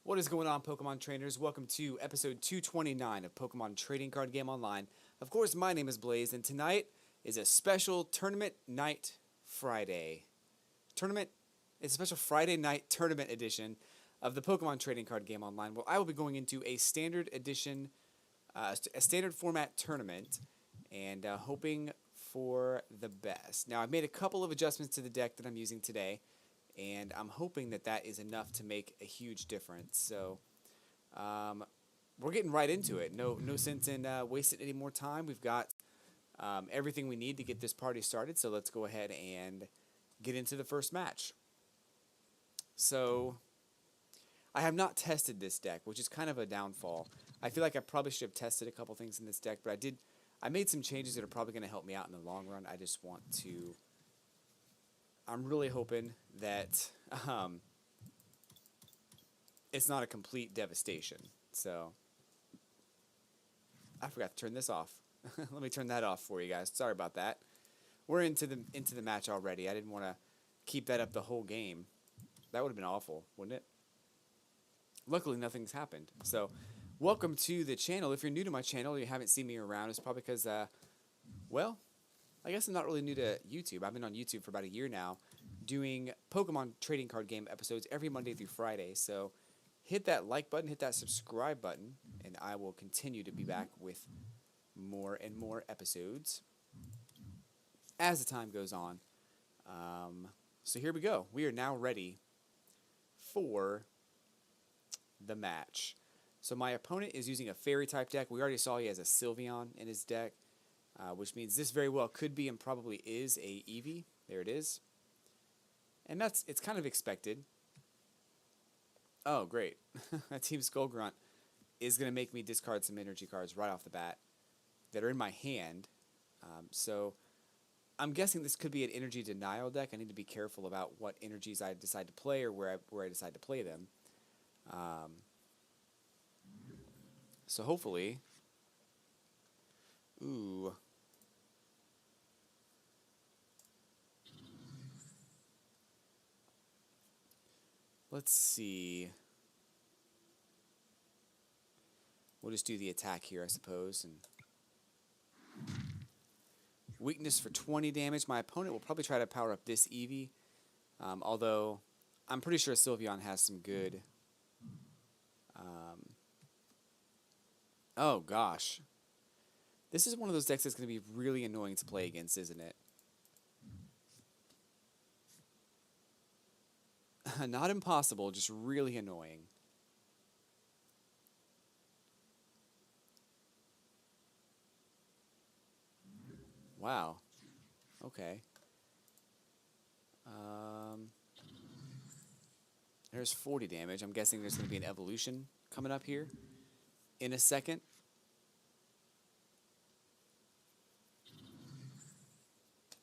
What is going on, Pokemon trainers? Welcome to episode 229 of Pokemon Trading Card Game Online. Of course, my name is Blaze, and tonight is a special Tournament Night Friday. It's a special Friday night tournament edition of the Pokemon Trading Card Game Online, where I will be going into a standard edition, a standard format tournament, and hoping for the best. Now, I've made a couple of adjustments to the deck that I'm using today, and I'm hoping that that is enough to make a huge difference. So we're getting right into it. No sense in wasting any more time. We've got everything we need to get this party started, so let's go ahead and get into the first match. So I have not tested this deck, which is kind of a downfall. I feel like I probably should have tested a couple things in this deck, but I made some changes that are probably going to help me out in the long run. I just want to... I'm really hoping that it's not a complete devastation. So I forgot to turn this off. Let me turn that off for you guys. Sorry about that. We're into the match already. I didn't want to keep that up the whole game. That would have been awful, wouldn't it? Luckily, nothing's happened. So welcome to the channel. If you're new to my channel or you haven't seen me around, it's probably because, well, I guess I'm not really new to YouTube. I've been on YouTube for about a year now, doing Pokemon trading card game episodes every Monday through Friday. So hit that like button, hit that subscribe button, and I will continue to be back with more and more episodes as the time goes on. So here we go. We are now ready for the match. So my opponent is using a Fairy type deck. We already saw he has a Sylveon in his deck. Which means this very well could be and probably is a Eevee. There it is. And it's kind of expected. Oh, great. Team Skullgrunt is going to make me discard some energy cards right off the bat that are in my hand. So I'm guessing this could be an energy denial deck. I need to be careful about what energies I decide to play or where I decide to play them. So hopefully... Ooh... Let's see. We'll just do the attack here, I suppose. And weakness for 20 damage. My opponent will probably try to power up this Eevee. Although, I'm pretty sure Sylveon has some good... oh, gosh. This is one of those decks that's going to be really annoying to play against, isn't it? Not impossible, just really annoying. Wow. Okay. There's 40 damage. I'm guessing there's going to be an evolution coming up here in a second.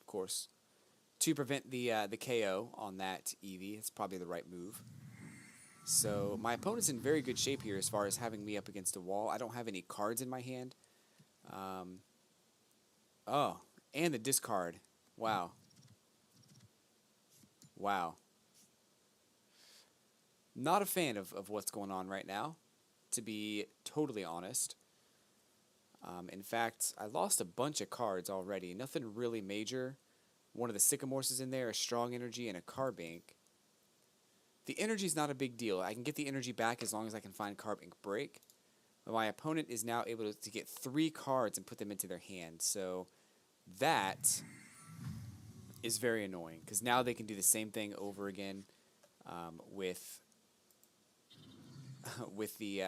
Of course. To prevent the KO on that Eevee. It's probably the right move. So my opponent's in very good shape here as far as having me up against a wall. I don't have any cards in my hand. Oh, and the discard. Wow. Wow. Not a fan of what's going on right now, to be totally honest. In fact, I lost a bunch of cards already. Nothing really major. One of the Sycamores is in there, a Strong Energy, and a Carbink. The energy's not a big deal. I can get the energy back as long as I can find Carbink Break. But my opponent is now able to get 3 cards and put them into their hand. So that is very annoying, because now they can do the same thing over again with the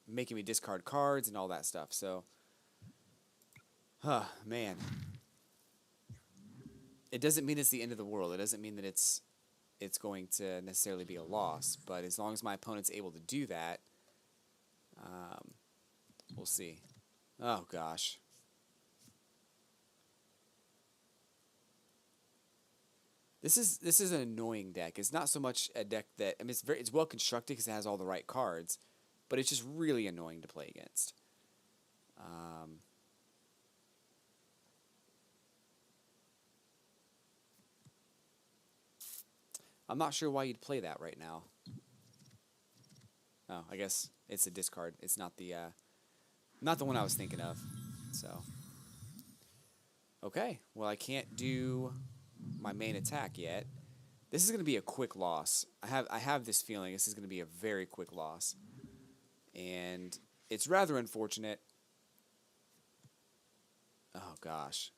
making me discard cards and all that stuff. So, man. It doesn't mean it's the end of the world. It doesn't mean that it's going to necessarily be a loss. But as long as my opponent's able to do that, we'll see. Oh gosh. This is an annoying deck. It's not so much a deck that, I mean, it's well constructed because it has all the right cards, but it's just really annoying to play against. I'm not sure why you'd play that right now. Oh, I guess it's a discard. It's not the one I was thinking of. So, okay. Well, I can't do my main attack yet. This is going to be a quick loss. I have this feeling this is going to be a very quick loss. And it's rather unfortunate. Oh gosh.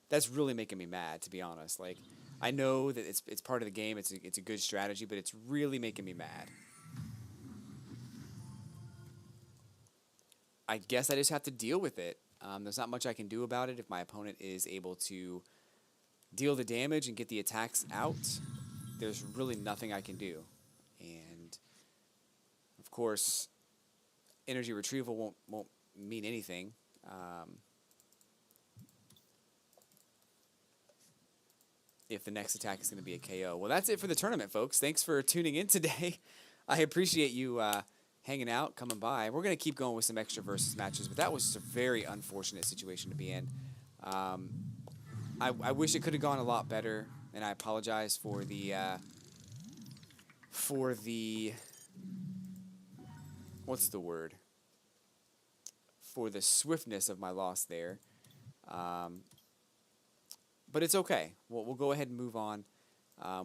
That's really making me mad, to be honest. Like, I know that it's part of the game. It's a good strategy, but it's really making me mad. I guess I just have to deal with it. There's not much I can do about it if my opponent is able to deal the damage and get the attacks out. There's really nothing I can do. And of course, energy retrieval won't mean anything. If the next attack is going to be a KO. Well, that's it for the tournament, folks. Thanks for tuning in today. I appreciate you hanging out, coming by. We're going to keep going with some extra versus matches, but that was just a very unfortunate situation to be in. I wish it could have gone a lot better, and I apologize for the what's the word? For the swiftness of my loss there. But it's okay. We'll go ahead and move on.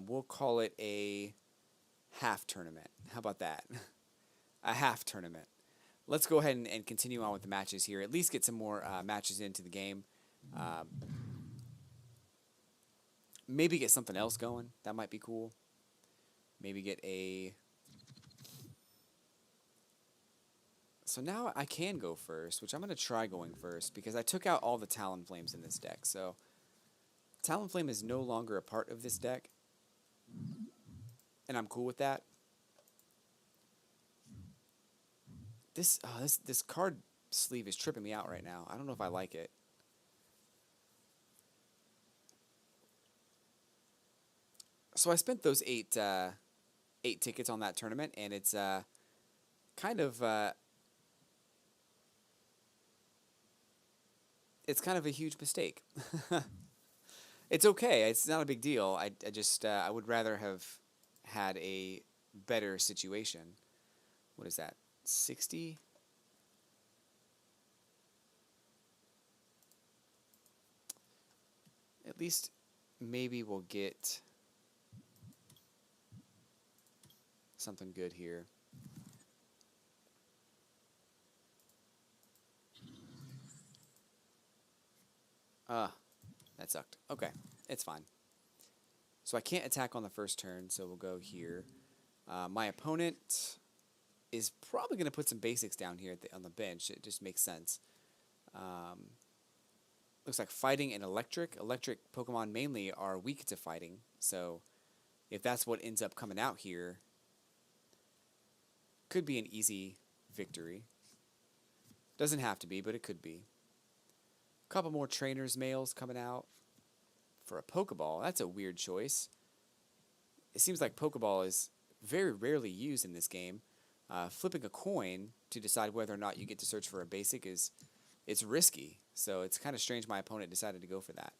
We'll call it a half tournament. How about that? A half tournament. Let's go ahead and continue on with the matches here. At least get some more matches into the game. Maybe get something else going. That might be cool. Maybe get a... So now I can go first, which I'm going to try going first, because I took out all the Talonflames in this deck. So Talonflame is no longer a part of this deck, and I'm cool with that. This card sleeve is tripping me out right now. I don't know if I like it. So I spent those eight tickets on that tournament, and it's kind of it's kind of a huge mistake. It's okay. It's not a big deal. I just I would rather have had a better situation. What is that? 60? At least maybe we'll get something good here. That sucked. Okay, it's fine. So I can't attack on the first turn, so we'll go here. My opponent is probably going to put some basics down here on the bench. It just makes sense. Looks like fighting and electric. Electric Pokemon mainly are weak to fighting, so if that's what ends up coming out here, could be an easy victory. Doesn't have to be, but it could be. Couple more trainers males coming out for a Pokeball. That's a weird choice. It seems like Pokeball is very rarely used in this game. Flipping a coin to decide whether or not you get to search for a basic it's risky. So it's kind of strange my opponent decided to go for that.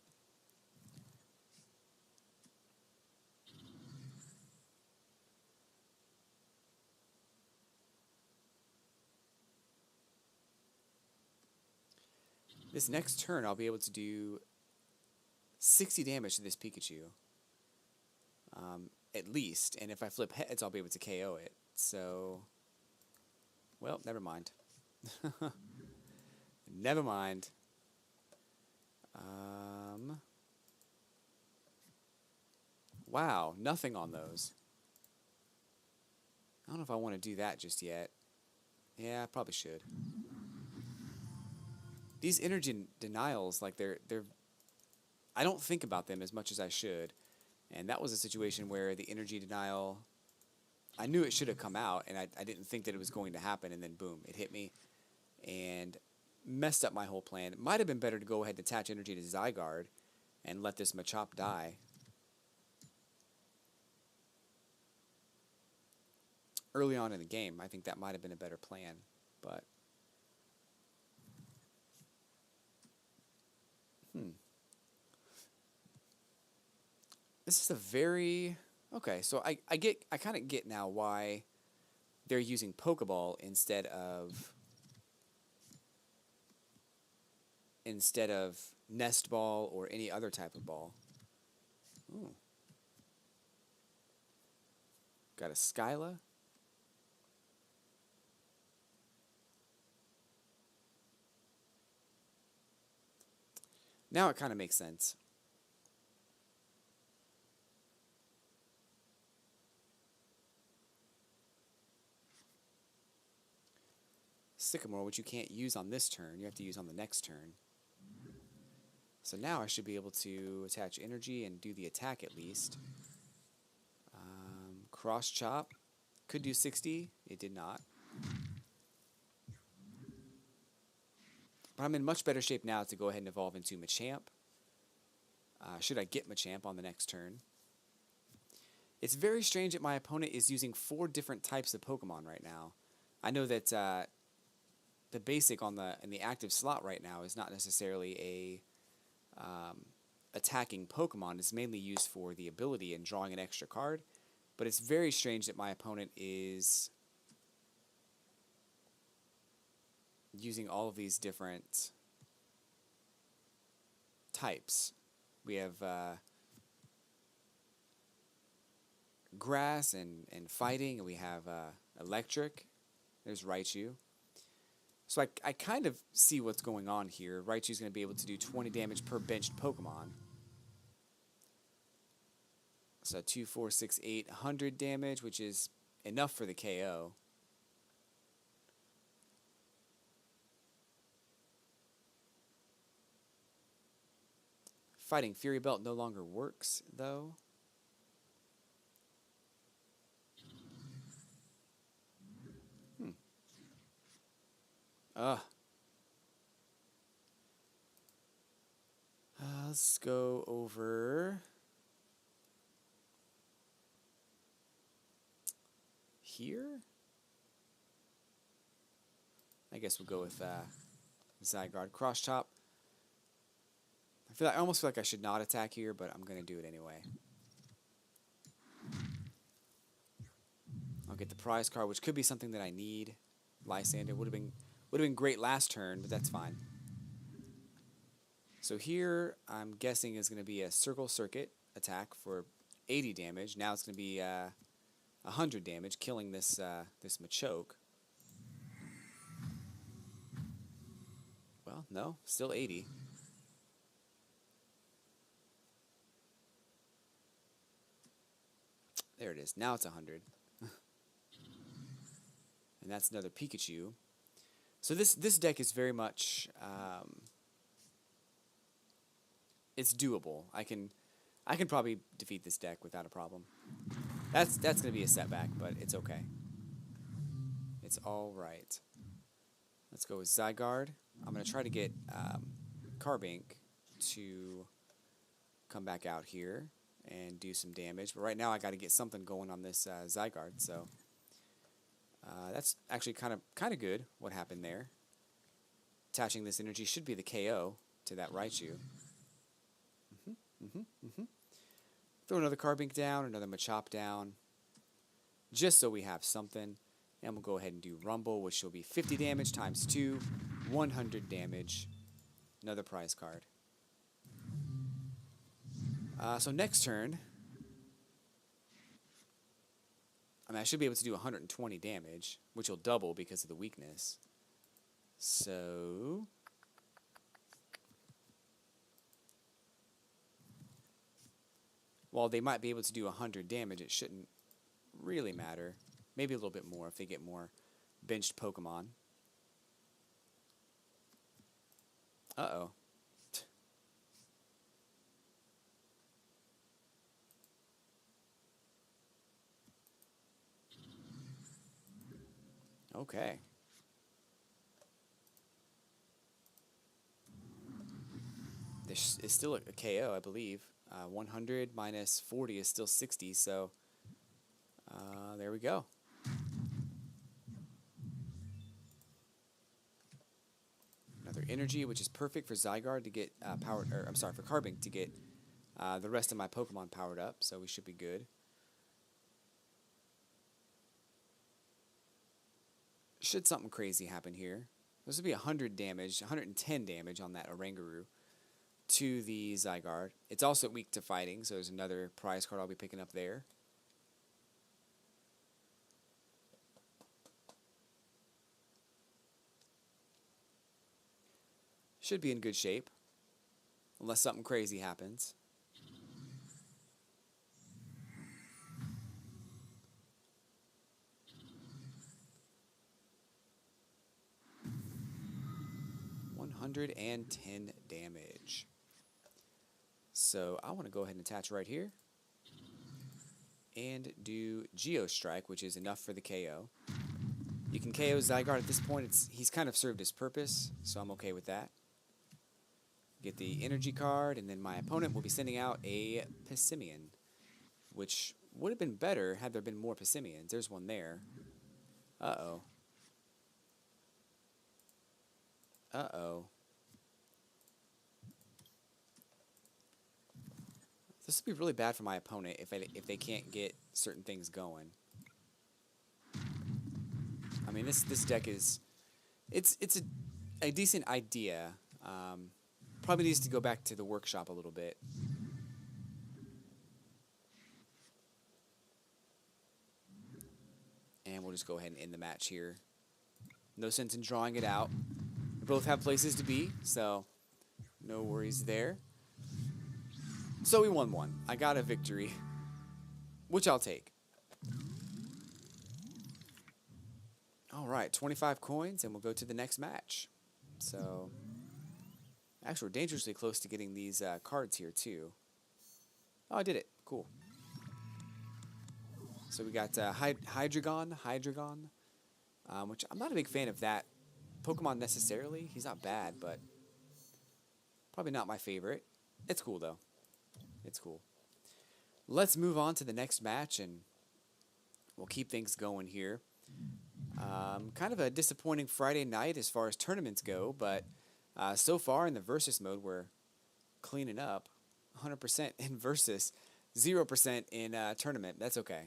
This next turn, I'll be able to do 60 damage to this Pikachu. At least. And if I flip heads, I'll be able to KO it. So, well, never mind. Never mind. Wow, nothing on those. I don't know if I want to do that just yet. Yeah, I probably should. These energy denials, like they're I don't think about them as much as I should. And that was a situation where the energy denial, I knew it should have come out, and I didn't think that it was going to happen, and then boom, it hit me and messed up my whole plan. It might have been better to go ahead and attach energy to Zygarde and let this Machop die. Early on in the game, I think that might have been a better plan, but... This is a very... Okay, so I kind of get now why they're using Pokeball instead of Nest Ball or any other type of ball. Ooh. Got a Skyla. Now it kind of makes sense. Sycamore, which you can't use on this turn, you have to use on the next turn. So now I should be able to attach energy and do the attack at least. Cross Chop. Could do 60. It did not. But I'm in much better shape now to go ahead and evolve into Machamp. Should I get Machamp on the next turn? It's very strange that my opponent is using 4 different types of Pokemon right now. I know that the basic in the active slot right now is not necessarily a attacking Pokemon. It's mainly used for the ability and drawing an extra card. But it's very strange that my opponent is using all of these different types. We have grass and fighting, and we have electric. There's Raichu. So I kind of see what's going on here. Raichu's going to be able to do 20 damage per benched Pokemon. So 2, 4, 6, 8, 100 damage, which is enough for the KO. Fighting Fury Belt no longer works, though. Let's go over here. I guess we'll go with Zygarde. Cross Chop. I almost feel like I should not attack here, but I'm gonna do it anyway. I'll get the prize card, which could be something that I need. Lysander would have been great last turn, but that's fine. So here, I'm guessing is going to be a Circle Circuit attack for 80 damage. Now it's going to be 100 damage, killing this this Machoke. Well, no, still 80. There it is. Now it's 100. And that's another Pikachu. So this deck is very much it's doable. I can probably defeat this deck without a problem. That's going to be a setback, but it's okay. It's all right. Let's go with Zygarde. I'm going to try to get Carbink to come back out here and do some damage. But right now I got to get something going on this Zygarde. So that's actually kind of good. What happened there? Attaching this energy should be the KO to that Raichu. Throw another Carbink down, another Machop down, just so we have something. And we'll go ahead and do Rumble, which will be 50 damage times 2, 100 damage. Another prize card. So next turn, I should be able to do 120 damage, which will double because of the weakness. So while they might be able to do 100 damage, it shouldn't really matter. Maybe a little bit more if they get more benched Pokemon. Uh-oh. Okay. This is still a KO, I believe. 100 minus 40 is still 60, so there we go. Another energy, which is perfect for Zygarde to get for Carbink to get the rest of my Pokemon powered up, so we should be good. Should something crazy happen here, this would be 100 damage, 110 damage on that Oranguru to the Zygarde. It's also weak to fighting, so there's another prize card I'll be picking up there. Should be in good shape, unless something crazy happens. $110 damage. So I want to go ahead and attach right here and do Geo Strike, which is enough for the KO. You can KO Zygarde at this point. He's kind of served his purpose, so I'm okay with that. Get the energy card, and then my opponent will be sending out a Pissimian, which would have been better had there been more Pissimians. There's one there. Uh-oh. Uh-oh. This would be really bad for my opponent if they can't get certain things going. I mean, this deck is it's a decent idea. Probably needs to go back to the workshop a little bit. And we'll just go ahead and end the match here. No sense in drawing it out. We both have places to be, so no worries there. So we won one. I got a victory, which I'll take. All right, 25 coins, and we'll go to the next match. So, actually, we're dangerously close to getting these cards here, too. Oh, I did it. Cool. So we got Hydreigon, which I'm not a big fan of that Pokemon necessarily. He's not bad, but probably not my favorite. It's cool, though. It's cool. Let's move on to the next match, and we'll keep things going here. Kind of a disappointing Friday night as far as tournaments go, but so far in the Versus mode, we're cleaning up. 100% in Versus, 0% in tournament. That's okay.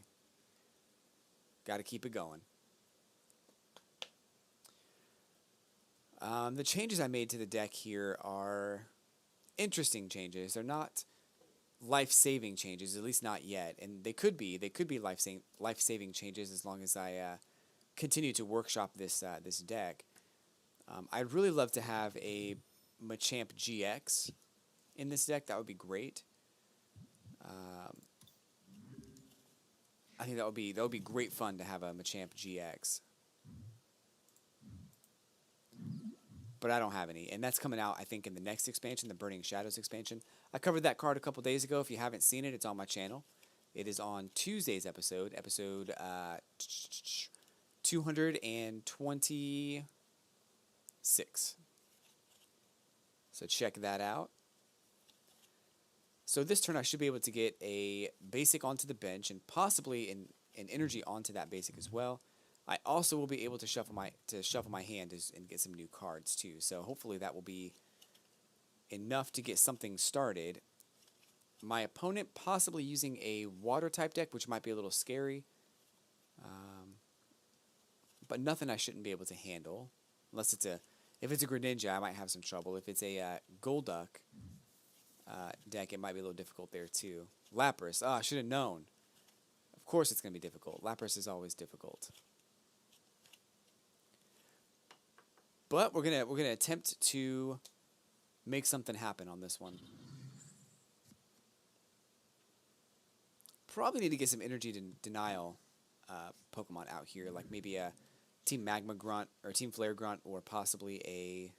Got to keep it going. The changes I made to the deck here are interesting changes. They're not life-saving changes, at least not yet, and they could be life-saving changes as long as I continue to workshop this deck. I'd really love to have a Machamp GX in this deck. That would be great. I think that would be great fun to have a Machamp GX. But I don't have any, and that's coming out, I think, in the next expansion, the Burning Shadows expansion. I covered that card a couple days ago. If you haven't seen it, it's on my channel. It is on Tuesday's episode 226. So check that out. So this turn I should be able to get a basic onto the bench and possibly an energy onto that basic as well. I also will be able to shuffle my hand and get some new cards too. So hopefully that will be enough to get something started. My opponent possibly using a water type deck, which might be a little scary. But nothing I shouldn't be able to handle. Unless if it's a Greninja, I might have some trouble. If it's a Golduck deck, it might be a little difficult there too. Lapras, I should have known. Of course it's going to be difficult. Lapras is always difficult. But we're gonna attempt to make something happen on this one. Probably need to get some energy denial Pokemon out here, like maybe a Team Magma Grunt or Team Flare Grunt, or possibly a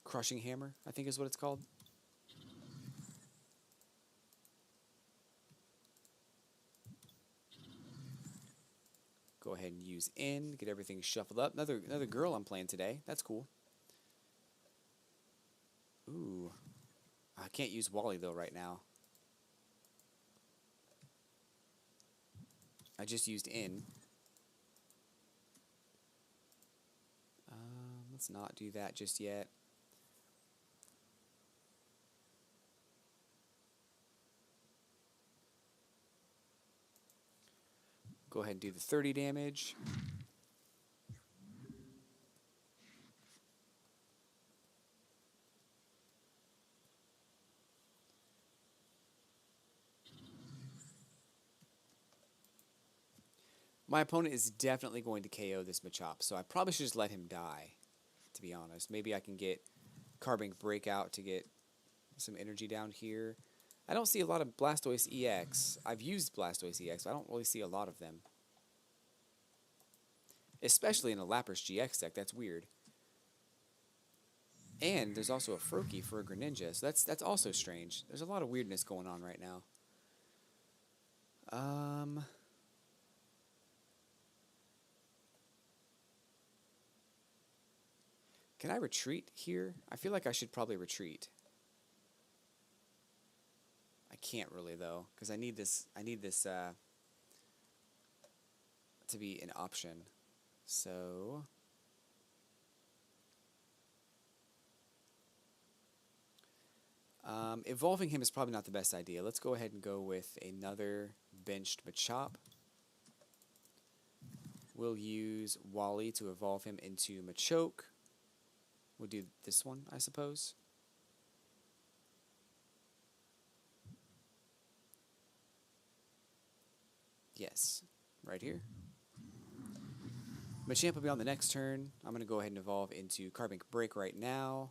Crushing Hammer, I think is what it's called. Go ahead and use in, get everything shuffled up. Another girl I'm playing today. That's cool. Ooh. I can't use Wally though right now. I just used in. Let's not do that just yet. Go ahead and do the 30 damage. My opponent is definitely going to KO this Machop, so I probably should just let him die, to be honest. Maybe I can get Carbink Breakout to get some energy down here. I don't see a lot of Blastoise EX. I've used Blastoise EX, but I don't really see a lot of them. Especially in a Lapras GX deck, that's weird. And there's also a Froakie for a Greninja, so that's also strange. There's a lot of weirdness going on right now. Can I retreat here? I feel like I should probably retreat. I can't really though, because I need this to be an option. So evolving him is probably not the best idea. Let's go ahead and go with another benched Machop. We'll use Wally to evolve him into Machoke. We'll do this one, I suppose. Yes, right here. Machamp will be on the next turn. I'm going to go ahead and evolve into Carbink Break right now.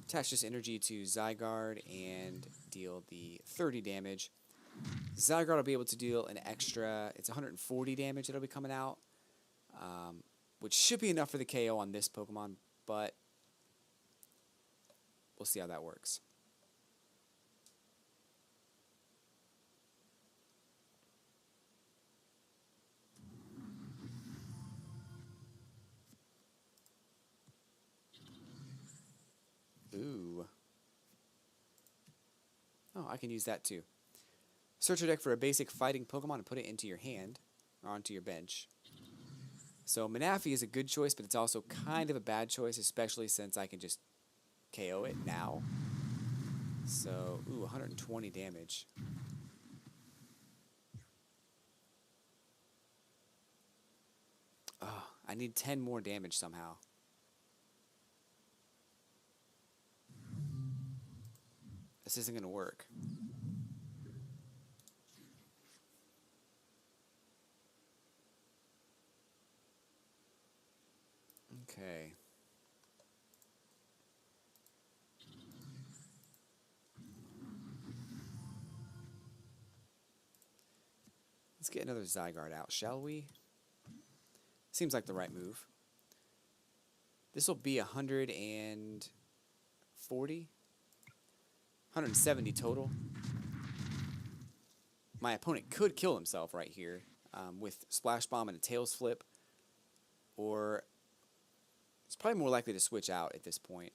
Attach this energy to Zygarde and deal the 30 damage. Zygarde will be able to deal an extra, it's 140 damage that'll be coming out, which should be enough for the KO on this Pokemon, but we'll see how that works. Ooh. Oh, I can use that too. Search your deck for a basic fighting Pokemon and put it into your hand, or onto your bench. So Manaphy is a good choice, but it's also kind of a bad choice, especially since I can just KO it now. So, ooh, 120 damage. Oh, I need 10 more damage somehow. This isn't going to work. Okay. Let's get another Zygarde out, shall we? Seems like the right move. This will be 140? 170 total. My opponent could kill himself right here with Splash Bomb and a Tails Flip, or it's probably more likely to switch out at this point.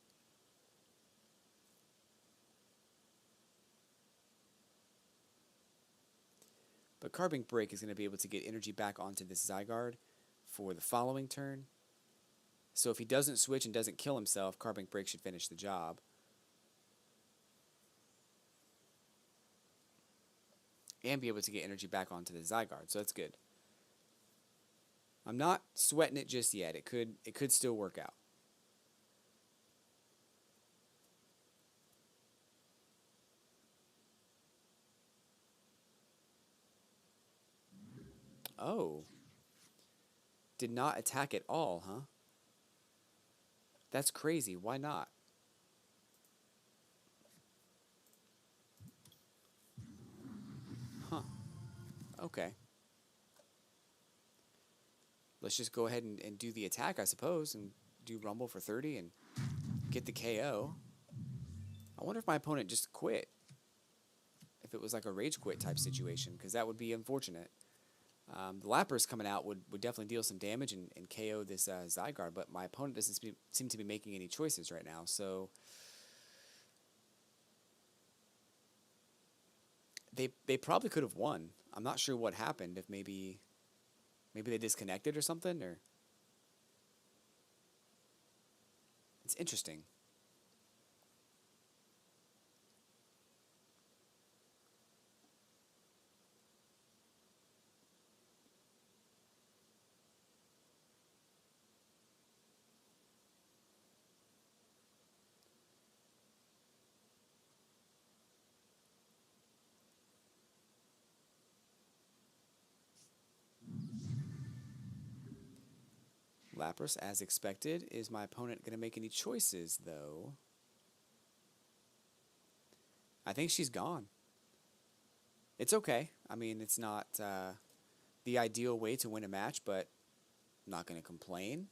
But Carbink Break is going to be able to get energy back onto this Zygarde for the following turn. So if he doesn't switch and doesn't kill himself, Carbink Break should finish the job. And be able to get energy back onto the Zygarde, so that's good. I'm not sweating it just yet. It could still work out. Oh. Did not attack at all, huh? That's crazy. Why not? Huh. Okay. Let's just go ahead and do the attack, I suppose, and do Rumble for 30 and get the KO. I wonder if my opponent just quit. If it was like a rage quit type situation, because that would be unfortunate. The Lapras coming out would definitely deal some damage and KO this Zygarde, but my opponent doesn't seem to be making any choices right now, so they probably could have won. I'm not sure what happened, if maybe they disconnected or something, or it's interesting. Lapras, as expected. Is my opponent going to make any choices, though? I think she's gone. It's okay. I mean, it's not the ideal way to win a match, but I'm not going to complain.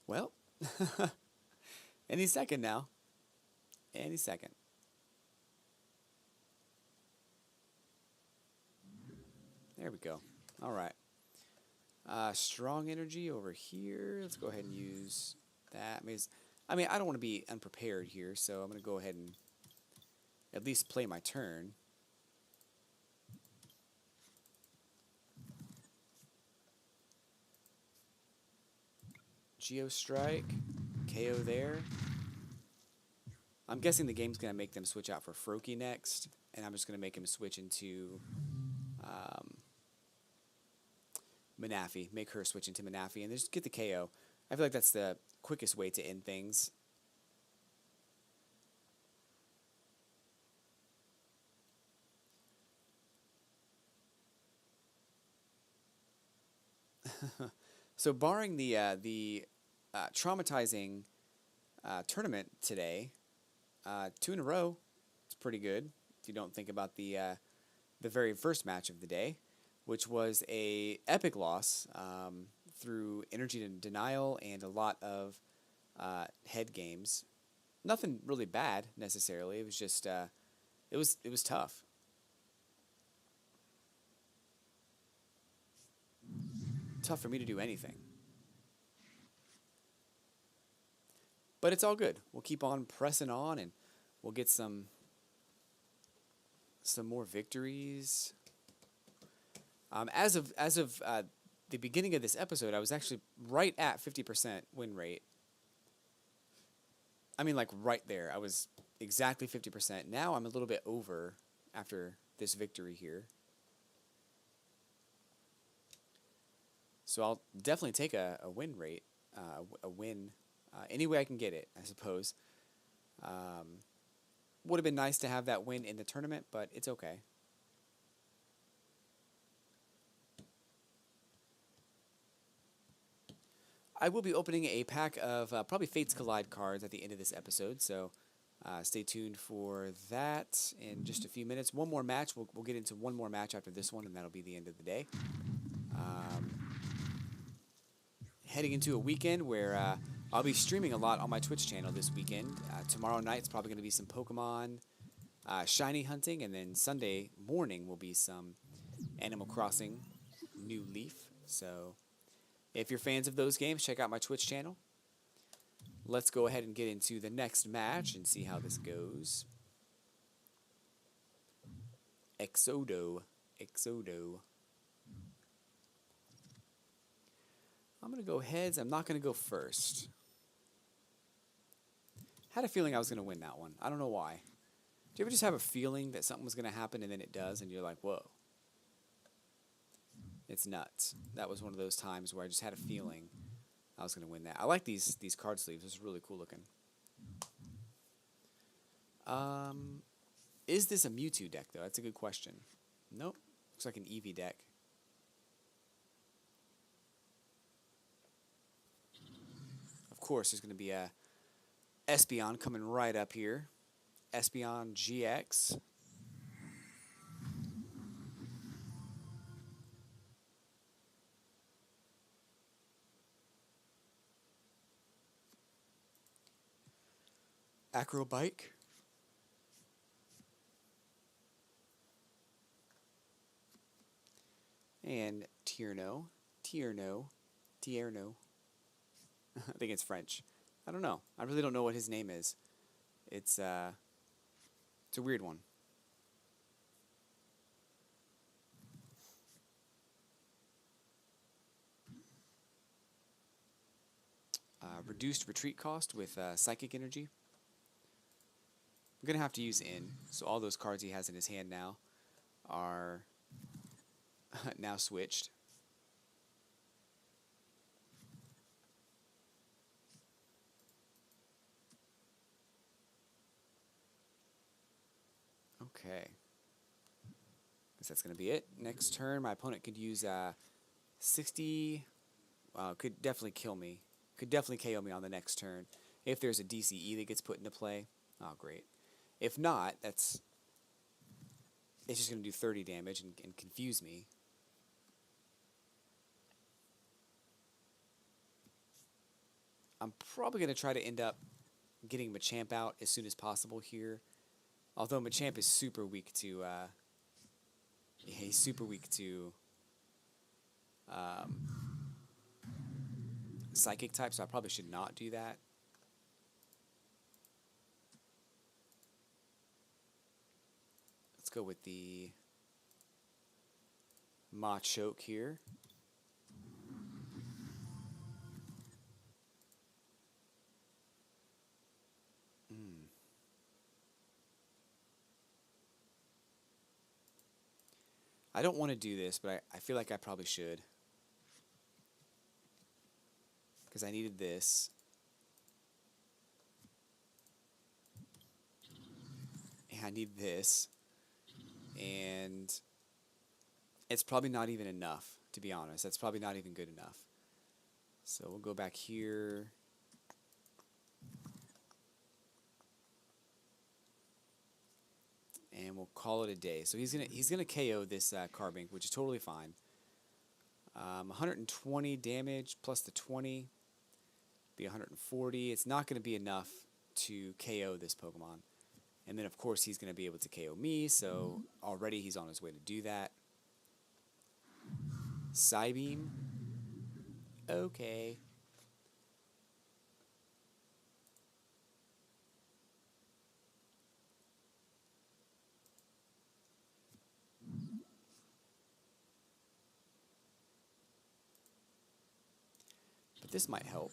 Well, any second now. Any second. There we go. All right. Strong energy over here. Let's go ahead and use that. I mean, I don't want to be unprepared here, so I'm going to go ahead and at least play my turn. Geostrike. KO there. I'm guessing the game's going to make them switch out for Froakie next, and I'm just going to make him switch into Manaphy. Make her switch into Manaphy, and just get the KO. I feel like that's the quickest way to end things. So barring the traumatizing tournament today, 2 in a row, it's pretty good if you don't think about the very first match of the day, which was a epic loss through energy denial and a lot of head games. Nothing really bad necessarily. It was just it was tough. Tough for me to do anything. But it's all good. We'll keep on pressing on, and we'll get some more victories. As of the beginning of this episode, I was actually right at 50% win rate. I mean, like right there. I was exactly 50%. Now I'm a little bit over after this victory here. So I'll definitely take a win rate, a win, any way I can get it, I suppose. Would have been nice to have that win in the tournament, but it's okay. I will be opening a pack of probably Fates Collide cards at the end of this episode, so stay tuned for that in just a few minutes. One more match. We'll get into one more match after this one, and that'll be the end of the day. Heading into a weekend where I'll be streaming a lot on my Twitch channel this weekend. Tomorrow night it's probably going to be some Pokemon shiny hunting, and then Sunday morning will be some Animal Crossing New Leaf. So if you're fans of those games, check out my Twitch channel. Let's go ahead and get into the next match and see how this goes. Exodo. I'm going to go heads. I'm not going to go first. Had a feeling I was going to win that one. I don't know why. Do you ever just have a feeling that something was going to happen and then it does and you're like, whoa. It's nuts. That was one of those times where I just had a feeling I was going to win that. I like these card sleeves. It's really cool looking. Is this a Mewtwo deck, though? That's a good question. Nope. Looks like an Eevee deck. Of course, there's going to be a Espeon coming right up here. Espeon GX. Acrobike. And Tierno. I think it's French. I don't know. I really don't know what his name is. It's a weird one. Reduced retreat cost with Psychic Energy. I'm going to have to use in, so all those cards he has in his hand now are now switched. Okay. Guess that's going to be it. Next turn, my opponent could use 60. Could definitely kill me. Could definitely KO me on the next turn. If there's a DCE that gets put into play. Oh, great. If not, it's just going to do 30 damage and confuse me. I'm probably going to try to end up getting Machamp out as soon as possible here. Although Machamp is super weak to... yeah, he's super weak to Psychic type, so I probably should not do that. Let's go with the Machoke here. I don't want to do this, but I feel like I probably should. Because I needed this. And I need this. And it's probably not even enough, to be honest. That's probably not even good enough. So we'll go back here. And we'll call it a day. So he's gonna KO this Carbink, which is totally fine. 120 damage plus the 20, be 140. It's not gonna be enough to KO this Pokemon. And then of course he's gonna be able to KO me. So already he's on his way to do that. Psybeam. Okay. But this might help.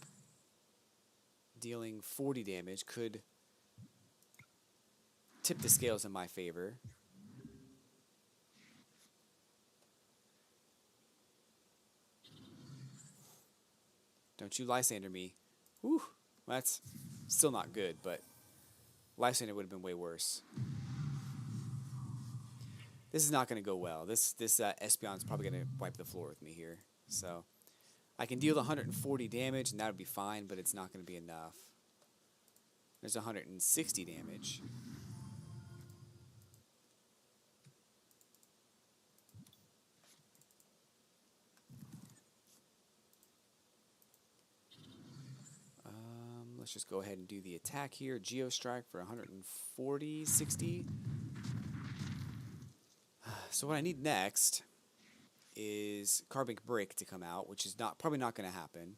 Dealing 40 damage could tip the scales in my favor. Don't you Lysander me. Whew. That's still not good, but Lysander would have been way worse. This is not going to go well. This Espeon's probably going to wipe the floor with me here. So I can deal 140 damage, and that would be fine, but it's not going to be enough. There's 160 damage. Let's just go ahead and do the attack here. Geostrike for 140, 60. So what I need next is Carbink Break to come out, which is probably not going to happen.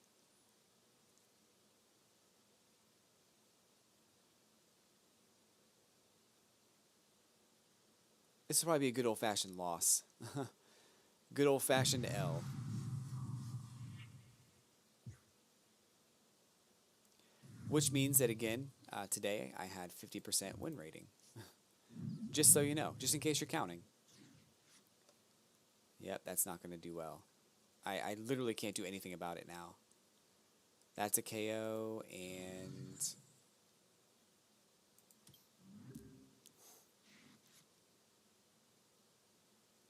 This will probably be a good old-fashioned loss. Good old-fashioned L. Which means that, again, today I had 50% win rating. Just so you know, just in case you're counting. Yep, that's not going to do well. I literally can't do anything about it now. That's a KO, and...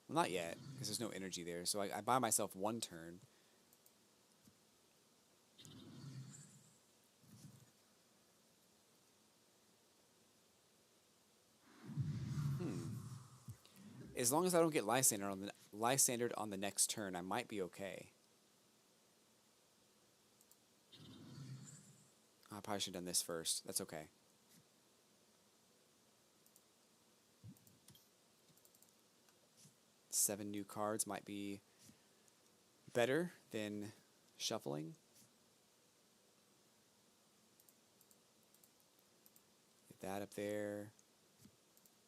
well, not yet, because there's no energy there. So I buy myself one turn. As long as I don't get Lysandered on the next turn, I might be okay. I probably should have done this first. That's okay. Seven new cards might be better than shuffling. Get that up there.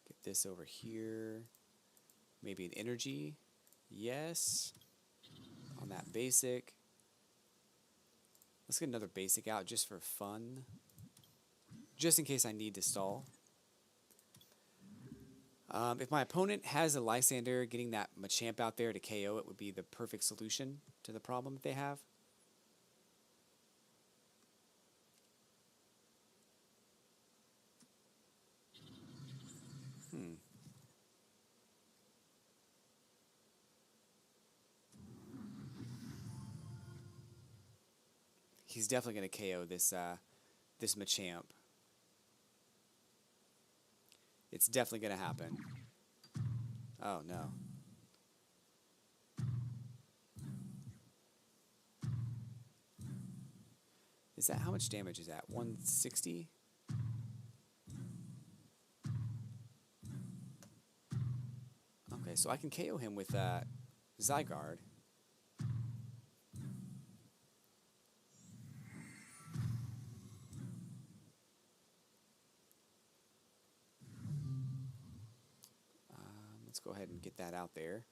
Get this over here. Maybe an energy. Yes. On that basic. Let's get another basic out just for fun. Just in case I need to stall. If my opponent has a Lysander, getting that Machamp out there to KO it would be the perfect solution to the problem that they have. He's definitely going to KO this Machamp. It's definitely going to happen. Oh, no. Is that, how much damage is that? 160? Okay, so I can KO him with Zygarde. Let's go ahead and get that out there.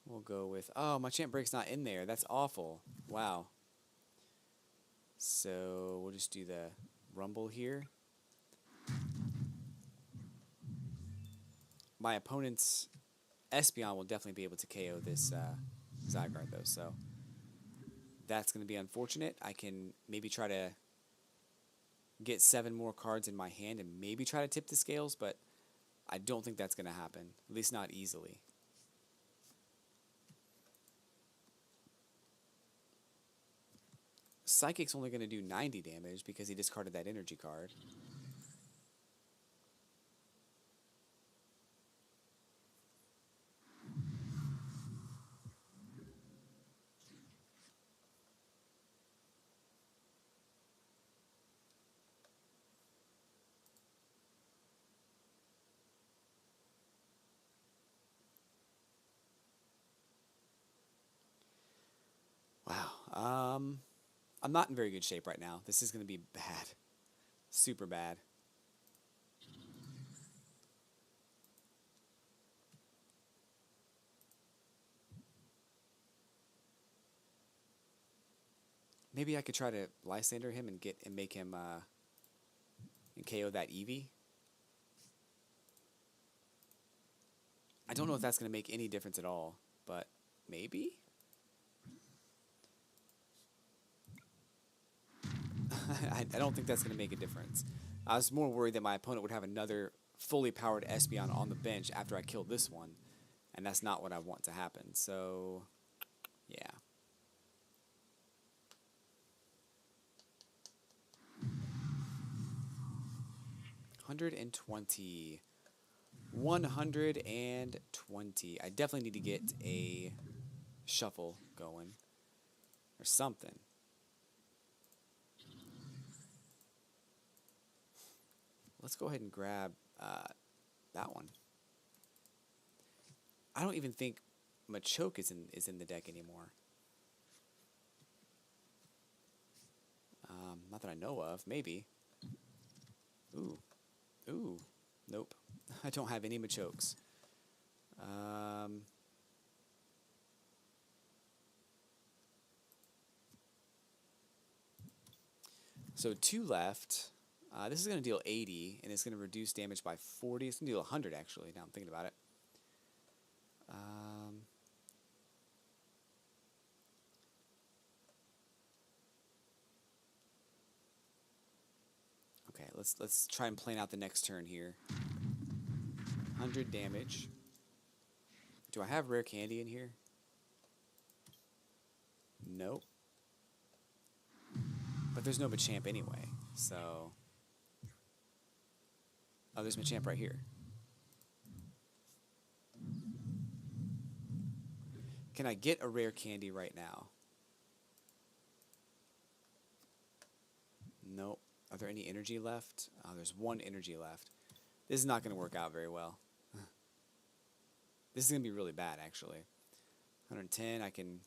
We'll go with... Oh, my Champ Break's not in there. That's awful. Wow. So we'll just do the Rumble here. My opponent's Espeon will definitely be able to KO this Zygarde, though, so that's going to be unfortunate. I can maybe try to get 7 more cards in my hand and maybe try to tip the scales, but I don't think that's going to happen, at least not easily. Psychic's only going to do 90 damage because he discarded that energy card. Wow. I'm not in very good shape right now. This is going to be bad. Super bad. Maybe I could try to Lysander him and make him and KO that Eevee. I don't know if that's going to make any difference at all, but maybe? I don't think that's going to make a difference. I was more worried that my opponent would have another fully powered Espeon on the bench after I killed this one, and that's not what I want to happen. So, yeah. $120. 120. I definitely need to get a shuffle going or something. Let's go ahead and grab that one. I don't even think Machoke is in the deck anymore. Not that I know of. Maybe. Ooh. Ooh. Nope. I don't have any Machokes. So 2 left. This is going to deal 80, and it's going to reduce damage by 40. It's going to deal 100, actually, now I'm thinking about it. Okay, let's try and plan out the next turn here. 100 damage. Do I have rare candy in here? Nope. But there's no Machamp anyway, so... Oh, there's Machamp right here. Can I get a rare candy right now? Nope. Are there any energy left? Oh, there's 1 energy left. This is not going to work out very well. This is going to be really bad, actually. 110, I can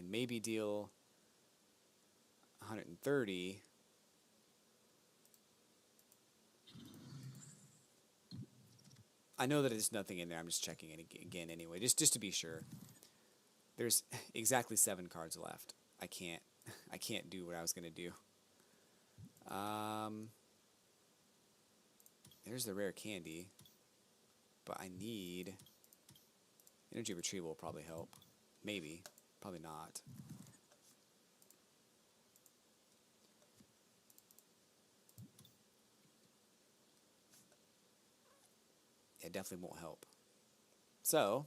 maybe deal 130. I know that there's nothing in there. I'm just checking it again anyway, just to be sure. There's exactly 7 cards left. I can't. I can't do what I was gonna do. There's the rare candy, but I need energy retrieval will probably help. Maybe, probably not. It definitely won't help. So,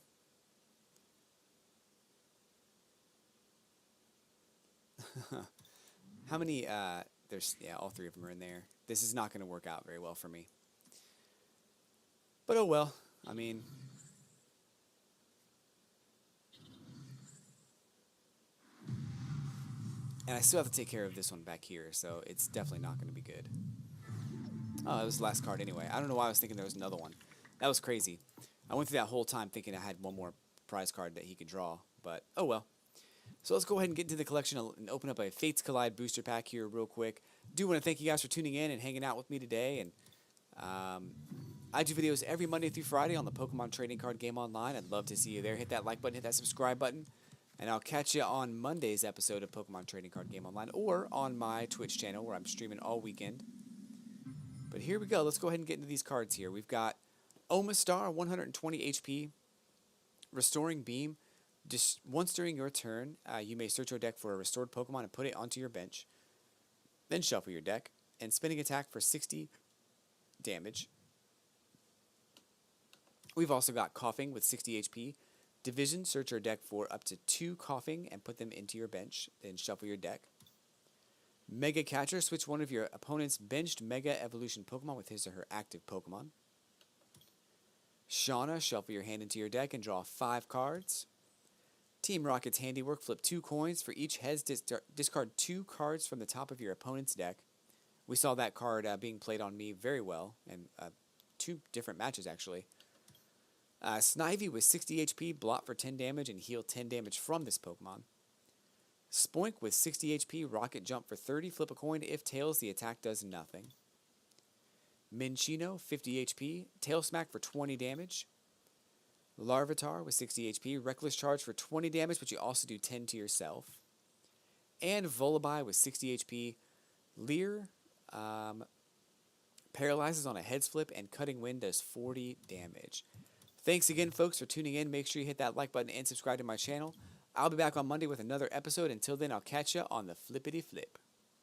how many, there's, yeah, all three of them are in there. This is not going to work out very well for me. But oh well, I mean, and I still have to take care of this one back here, so it's definitely not going to be good. Oh, that was the last card anyway. I don't know why I was thinking there was another one. That was crazy. I went through that whole time thinking I had one more prize card that he could draw, but oh well. So let's go ahead and get into the collection and open up a Fates Collide booster pack here real quick. Do want to thank you guys for tuning in and hanging out with me today. And I do videos every Monday through Friday on the Pokemon Trading Card Game Online. I'd love to see you there. Hit that like button, hit that subscribe button. And I'll catch you on Monday's episode of Pokemon Trading Card Game Online or on my Twitch channel where I'm streaming all weekend. But here we go. Let's go ahead and get into these cards here. We've got Omastar, 120 HP, Restoring Beam. Just once during your turn, you may search your deck for a restored Pokemon and put it onto your bench. Then shuffle your deck, and spinning attack for 60 damage. We've also got Coughing with 60 HP. Division, search your deck for up to 2 Coughing and put them into your bench. Then shuffle your deck. Mega Catcher, switch one of your opponent's benched Mega Evolution Pokemon with his or her active Pokemon. Shauna, shuffle your hand into your deck and draw 5 cards. Team Rocket's handiwork, flip 2 coins. For each heads, discard 2 cards from the top of your opponent's deck. We saw that card being played on me very well, and 2 different matches actually. Snivy with 60 HP, blot for 10 damage and heal 10 damage from this Pokemon. Spoink with 60 HP, rocket jump for 30, flip a coin. If tails, the attack does nothing. Minchino, 50 HP, tail smack for 20 damage. Larvitar with 60 HP, reckless charge for 20 damage, but you also do 10 to yourself. And Vullaby with 60 HP, Leer paralyzes on a heads flip, and Cutting Wind does 40 damage. Thanks again, folks, for tuning in. Make sure you hit that like button and subscribe to my channel. I'll be back on Monday with another episode. Until then, I'll catch you on the flippity flip.